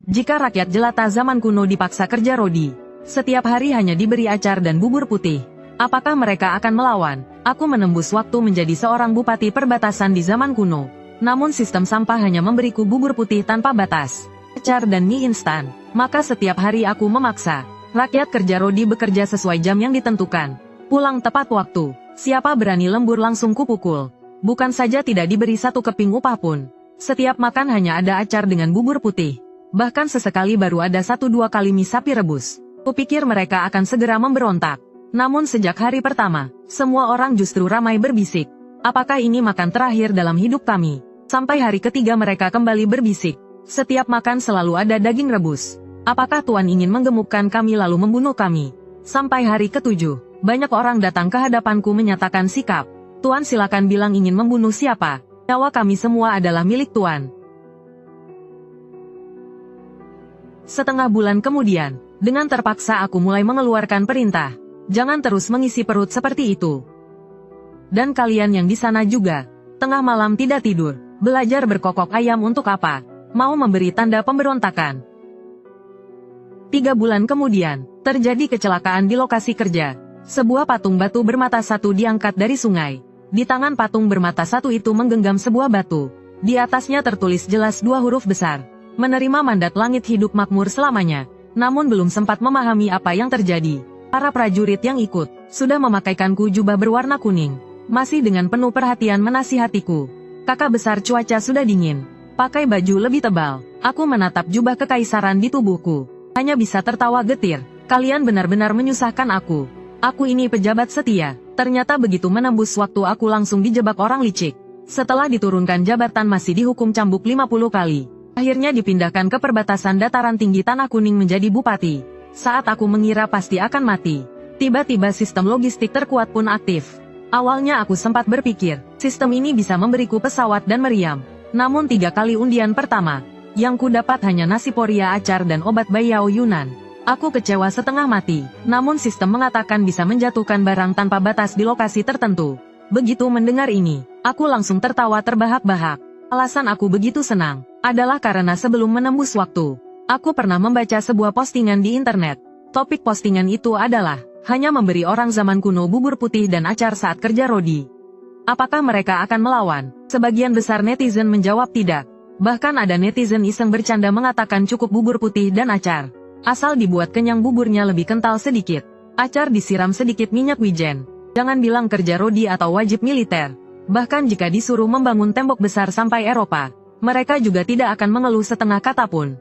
Jika rakyat jelata zaman kuno dipaksa kerja rodi, setiap hari hanya diberi acar dan bubur putih, apakah mereka akan melawan? Aku menembus waktu menjadi seorang bupati perbatasan di zaman kuno. Namun sistem sampah hanya memberiku bubur putih tanpa batas, acar dan mie instan. Maka setiap hari aku memaksa rakyat kerja rodi bekerja sesuai jam yang ditentukan, pulang tepat waktu. Siapa berani lembur langsung kupukul. Bukan saja tidak diberi satu keping upah pun. Setiap makan hanya ada acar dengan bubur putih. Bahkan sesekali baru ada 1-2 kali mie sapi rebus. Kupikir mereka akan segera memberontak. Namun sejak hari pertama, semua orang justru ramai berbisik. Apakah ini makan terakhir dalam hidup kami? Sampai hari ketiga mereka kembali berbisik. Setiap makan selalu ada daging rebus. Apakah Tuan ingin menggemukkan kami lalu membunuh kami? Sampai hari ketujuh, banyak orang datang ke hadapanku menyatakan sikap. Tuan silakan bilang ingin membunuh siapa. Nyawa kami semua adalah milik Tuan. Setengah bulan kemudian, dengan terpaksa aku mulai mengeluarkan perintah. Jangan terus mengisi perut seperti itu. Dan kalian yang di sana juga. Tengah malam tidak tidur, belajar berkokok ayam untuk apa? Mau memberi tanda pemberontakan. 3 bulan kemudian, terjadi kecelakaan di lokasi kerja. Sebuah patung batu bermata satu diangkat dari sungai. Di tangan patung bermata satu itu menggenggam sebuah batu. Di atasnya tertulis jelas 2 huruf besar. Menerima mandat langit hidup makmur selamanya. Namun belum sempat memahami apa yang terjadi. Para prajurit yang ikut, sudah memakaikanku jubah berwarna kuning. Masih dengan penuh perhatian menasihatiku. Kakak besar cuaca sudah dingin. Pakai baju lebih tebal. Aku menatap jubah kekaisaran di tubuhku. Hanya bisa tertawa getir. Kalian benar-benar menyusahkan aku. Aku ini pejabat setia. Ternyata begitu menembus waktu aku langsung dijebak orang licik. Setelah diturunkan jabatan masih dihukum cambuk 50 kali. Akhirnya dipindahkan ke perbatasan dataran tinggi Tanah Kuning menjadi bupati. Saat aku mengira pasti akan mati, tiba-tiba sistem logistik terkuat pun aktif. Awalnya aku sempat berpikir, sistem ini bisa memberiku pesawat dan meriam. Namun 3 kali undian pertama, yang ku dapat hanya nasi poria acar dan obat bayau Yunan. Aku kecewa setengah mati, namun sistem mengatakan bisa menjatuhkan barang tanpa batas di lokasi tertentu. Begitu mendengar ini, aku langsung tertawa terbahak-bahak. Alasan aku begitu senang, adalah karena sebelum menembus waktu, aku pernah membaca sebuah postingan di internet. Topik postingan itu adalah, hanya memberi orang zaman kuno bubur putih dan acar saat kerja rodi. Apakah mereka akan melawan? Sebagian besar netizen menjawab tidak. Bahkan ada netizen iseng bercanda mengatakan cukup bubur putih dan acar. Asal dibuat kenyang buburnya lebih kental sedikit. Acar disiram sedikit minyak wijen. Jangan bilang kerja rodi atau wajib militer. Bahkan jika disuruh membangun tembok besar sampai Eropa, mereka juga tidak akan mengeluh setengah kata pun.